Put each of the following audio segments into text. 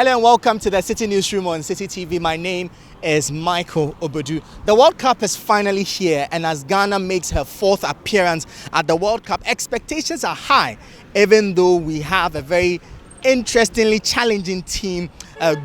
Hello and welcome to the Citi Newsroom on Citi TV. My name is Michael Obodu. The World Cup is finally here, and as Ghana makes her fourth appearance at the World Cup, expectations are high, even though we have a very interestingly challenging team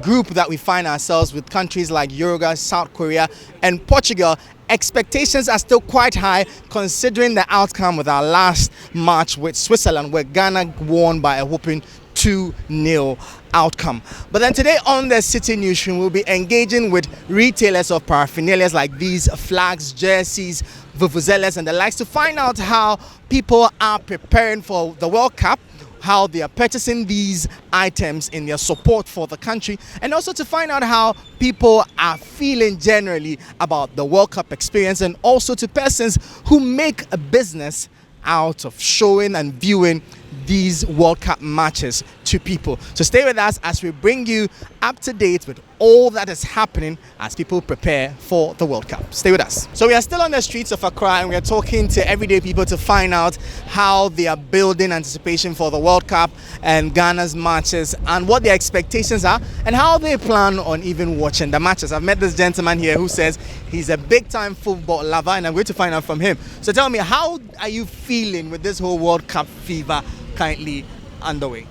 group that we find ourselves with countries like Uruguay, South Korea and Portugal. Expectations are still quite high considering the outcome with our last match with Switzerland, where Ghana won by a whopping 2-0 outcome. But then today on the Citi Newsroom, we'll be engaging with retailers of paraphernalia like these flags, jerseys, vuvuzelas and the likes to find out how people are preparing for the World Cup, how they are purchasing these items in their support for the country, and also to find out how people are feeling generally about the World Cup experience, and also to persons who make a business out of showing and viewing these World Cup matches to people. So stay with us as we bring you up to date with all that is happening as people prepare for the World Cup. Stay with us. So we are still on the streets of Accra and we are talking to everyday people to find out how they are building anticipation for the World Cup and Ghana's matches and what their expectations are and how they plan on even watching the matches. I've met this gentleman here who says he's a big-time football lover, and I'm going to find out from him. So tell me, how are you feeling with this whole World Cup fever currently underway?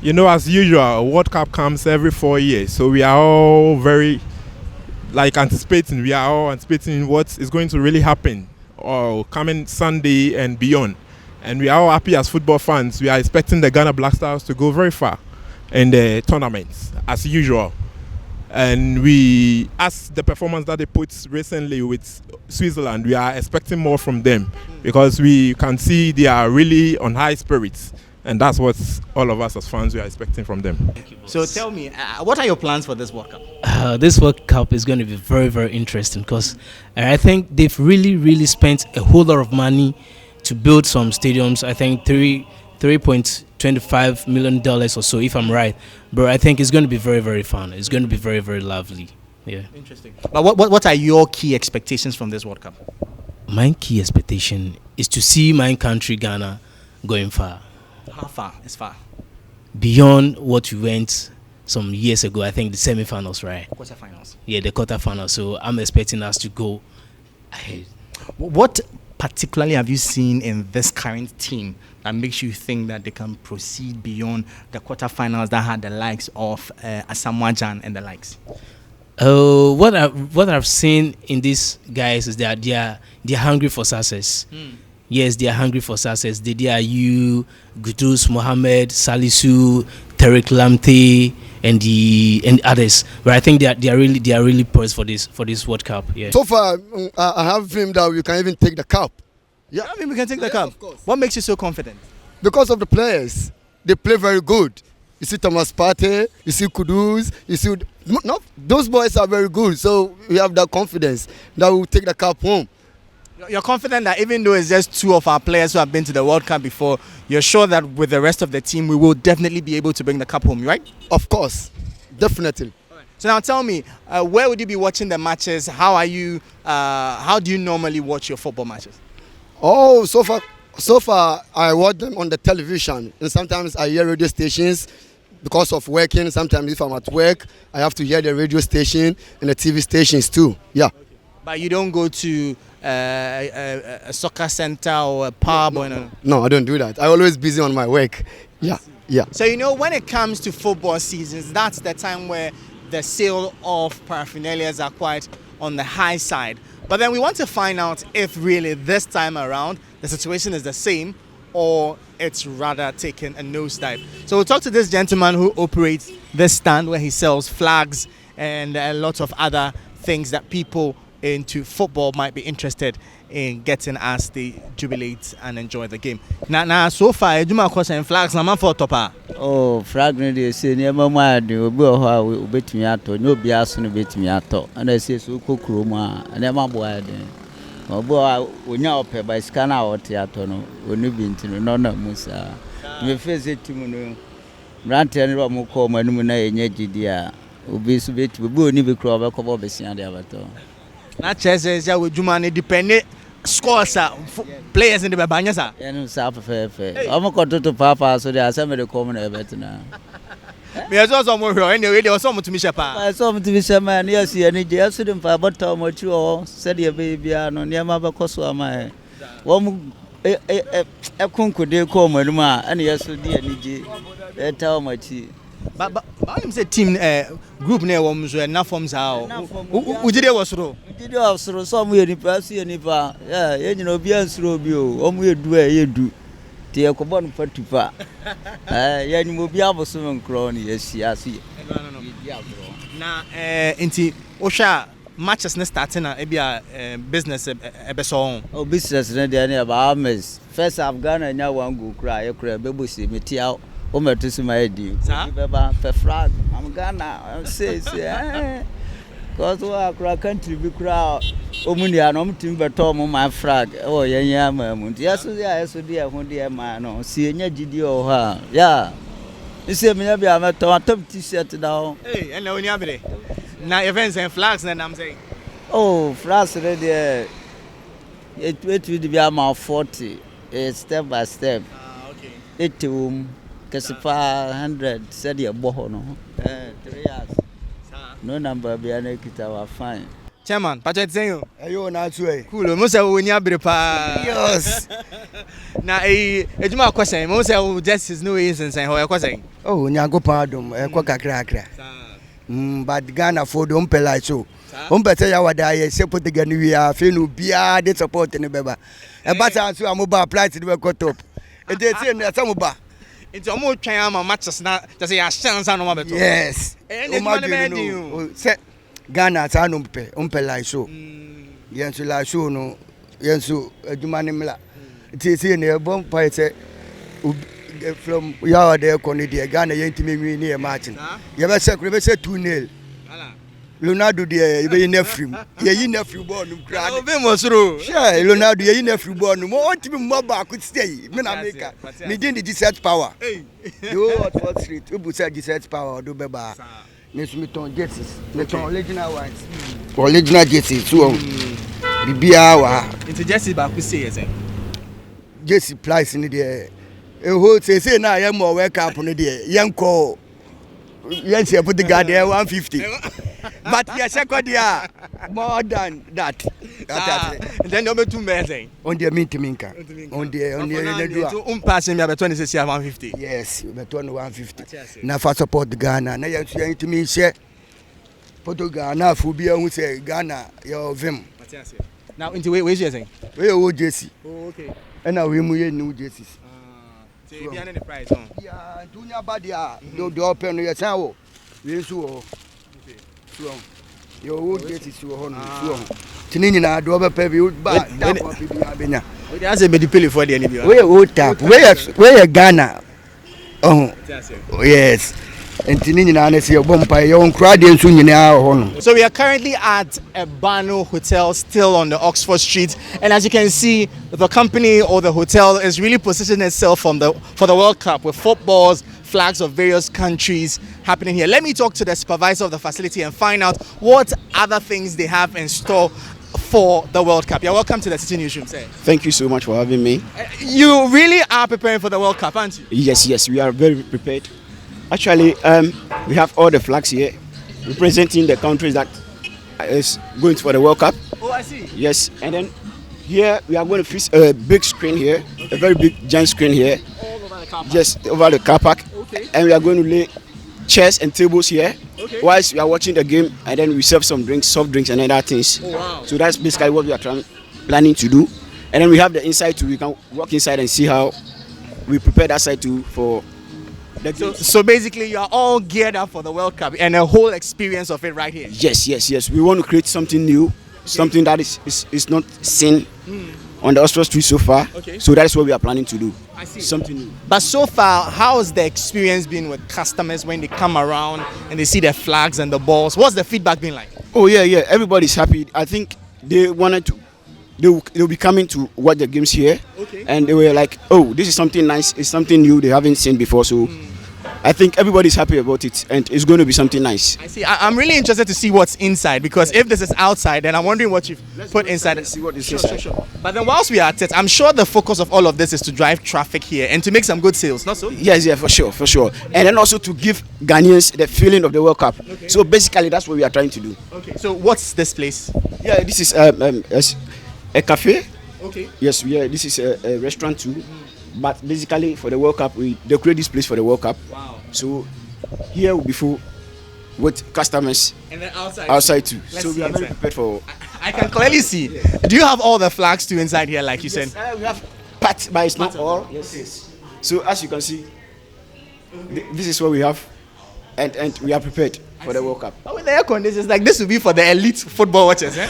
You know, as usual, World Cup comes every 4 years, so we are all very anticipating. We are all anticipating what is going to really happen coming Sunday and beyond. And we are all happy as football fans. We are expecting the Ghana Black Stars to go very far in the tournaments, as usual. And we, as the performance that they put recently with Switzerland, we are expecting more from them because we can see they are really on high spirits. And that's what all of us as fans we are expecting from them. So tell me, what are your plans for this World Cup? This World Cup is going to be very, very interesting because I think they've really spent a whole lot of money to build some stadiums. I think $3.25 million or so, if I'm right. But I think it's going to be very, very fun. It's going to be very, very lovely. Yeah. Interesting. But what are your key expectations from this World Cup? My key expectation is to see my country, Ghana, going far. How far? It's far. Beyond what we went some years ago, I think the semi-finals, right? Quarterfinals. Yeah, the quarterfinals. So I'm expecting us to go ahead. What particularly have you seen in this current team that makes you think that they can proceed beyond the quarterfinals that had the likes of Asamoah Gyan and the likes? What I've seen in these guys is that they're hungry for success. Yes, they are hungry for success. They are you, Gudus, Mohamed, Salisu, Tariq Lamptey, and others. But I think they are really poised for this World Cup. Yeah. So far, I have dreamed that we can even take the cup. Yeah, I mean we can take the cup. Of course. What makes you so confident? Because of the players, they play very good. You see Thomas Partey, you see Kudus, you see those boys are very good. So we have that confidence that we will take the cup home. You're confident that even though it's just two of our players who have been to the World Cup before, you're sure that with the rest of the team, we will definitely be able to bring the cup home, right? Of course, definitely. Right. So now tell me, where would you be watching the matches? How do you normally watch your football matches? Oh, so far I watch them on the television, and sometimes I hear radio stations because of working. Sometimes if I'm at work, I have to hear the radio station and the TV stations too. Yeah. But you don't go to a soccer center or a pub? No, I don't do that. I'm always busy on my work. Yeah. So when it comes to football seasons, that's the time where the sale of paraphernalia are quite on the high side. But then we want to find out if really this time around the situation is the same or it's rather taking a nosedive. So we'll talk to this gentleman who operates this stand where he sells flags and a lot of other things that people into football might be interested in getting as they jubilate and enjoy the game. Now so far, you might question flags. I'm for topper. Oh, flag no dey say near mama dey obi oho obetumi ato no obi aso no betumi ato and I say so kokuro mu a na ma boa den obo onya ope by scan na ote ato no onu bi ntino no na musa me face timu no brante no mo ko manum na enya gidi a obi so betumi obi oni be kro obekọ besia dey abato na chese ya wejuma ne depend scores players in the babanya. Yeah, no, South Fair. I'm going to Papa, so they are some of the common event now. Me as also more anyway, there was someone to me shepa. I saw him to be some man, yes, and he just didn't for about time or two, or said your baby, no, near my Bacoso, my one a conquer de come and ma, and yes, dear Niji, tell my tea. But I'm say team group near ones were enough forms how. Who did it was through? Did you have somewhere in the past, and if you know, beyond Robio, we do a you do. The Cobon Patipa. Yan will be able to crony, yes, yes. Now, into Osha matches ne starting a business episode. Oh, business, and then about armies. First, I've gone and now one go cry, a crab, baby, see me tear. Omer to see my deal. For frag, I'm Ghana. I'm says, because our country be crowd. Omunia, no timber tom my frag. Oh, yeah, mamma. Yes, dear, one dear man. See, GDO, ha. Yeah. You see, me, I'm a top t-shirt now. Hey, and now in Yabby. Now, events and flags, and I'm saying, oh, flags, it will be about 40, step by step. Okay. 80 Kasipa 100 said your bohono. 3 years. No number be an ekita fine. Chairman, Patrick saying, Ayo na tue. cool, Musa when you be pa. Yes. Now, a my question, Musa just is no reason saying how you're question. Oh, nyago padum, kwa kakra. But Ghana for don't pay like so. Umpete ya wada se put the Ghana we are fenu bia de support ne beba. E bata so amoba apply to the top. E dey say na samoba. Into a more try my matches now, just say a chance on my better. Yes. Say Ghana ta no umpe like so. Yensu like so no. Yensu aduma ne mla. Ti say ne bon pa say from yawa there konidi Ghana yentimi wi ne matching. You be say 2-0. Leonardo de you be nefrim. Ye nefrim ball no crowd. Obe mo suru. Sure, Leonardo ye nefrim ball no. Mo want me mo back could stay. Me na make. Me din the G-set power. You what for street. You put G-set power do beba. Me ton jerseys. Me ton original ones. Original jerseys so. Bibia wa. Into jersey back we say yes. Jersey price in there. E ho say na ye mo work up no there. Yenko. Yes, you put the guy there 150. But yes, second year more than that. And then number 2 amazing. On the minka. On the passing me about 26 150. Yes, but 150. Now for support the Ghana. Now you to me say put Ghana for be who say Ghana your vim. Now into where's you saying? Where old Jesse. Oh, okay. And now we new jerseys. So you be any price on? Yeah, dunya badia. Do open your sawo. We so. So. Your old jerseys so on. So. Tinini na do be pay you ba that one be abenya. We dey say be the pay for the any be. Where old tap. Where Ghana. Oh. Yes. And tinini na na say bompa your crowd nso nyina ho. So we are currently at a Banu Hotel, still on the Oxford Street, and as you can see, the company or the hotel is really positioning itself for the World Cup with footballs, flags of various countries happening here. Let me talk to the supervisor of the facility and find out what other things they have in store for the World Cup. You're welcome to the Citi Newsroom, sir. Thank you so much for having me. You really are preparing for the World Cup, aren't you? Yes, we are very prepared. Actually, we have all the flags here representing the countries that is going for the World Cup. Oh, I see. Yes, and then here we are going to fix a big screen here, a very big giant screen here. All over the car park. Just over the car park. Okay. And we are going to lay chairs and tables here. Okay. Whilst we are watching the game, and then we serve some drinks, soft drinks and other things. Oh, wow. So that's basically what we are planning to do. And then we have the inside too. We can walk inside and see how we prepare that side too for. So basically, you are all geared up for the World Cup and a whole experience of it right here. Yes. We want to create something new, something that is not seen on the Oxford Street so far. Okay. So that is what we are planning to do. I see. Something new. But so far, how has the experience been with customers when they come around and they see the flags and the balls? What's the feedback been like? Oh yeah. Everybody's happy. I think they wanted to. They'll be coming to watch the games here. Okay. And they were like, oh, this is something nice. It's something new they haven't seen before. So I think everybody's happy about it, and it's going to be something nice. I see. I'm really interested to see what's inside, because if this is outside, then I'm wondering what you've put inside. Let's see what is Sure, inside. sure, sure. But then whilst we are at it, I'm sure the focus of all of this is to drive traffic here and to make some good sales, not so? Yes, yeah, for sure, for sure. And then also to give Ghanaians the feeling of the World Cup. Okay. So basically, that's what we are trying to do. Okay. So what's this place? Yeah, this is a cafe. Okay. Yes, yeah, this is a restaurant too. But basically, for the World Cup, we decorate this place for the World Cup. Wow. So here will be full with customers And then outside too. Let's So see we are very inside. prepared for. I can clearly see. Do you have all the flags too inside here, like you said? We have part, but it's not Part of all. them. Yes. So as you can see, this is what we have, and we are prepared for the World Cup. Oh, with the air conditioners, like this would be for the elite football watchers, eh?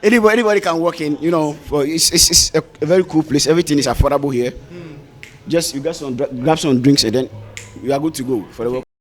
Anybody can walk in. You know, it's a very cool place. Everything is affordable here. Just you grab some drinks, and then we are good to go for the World Cup.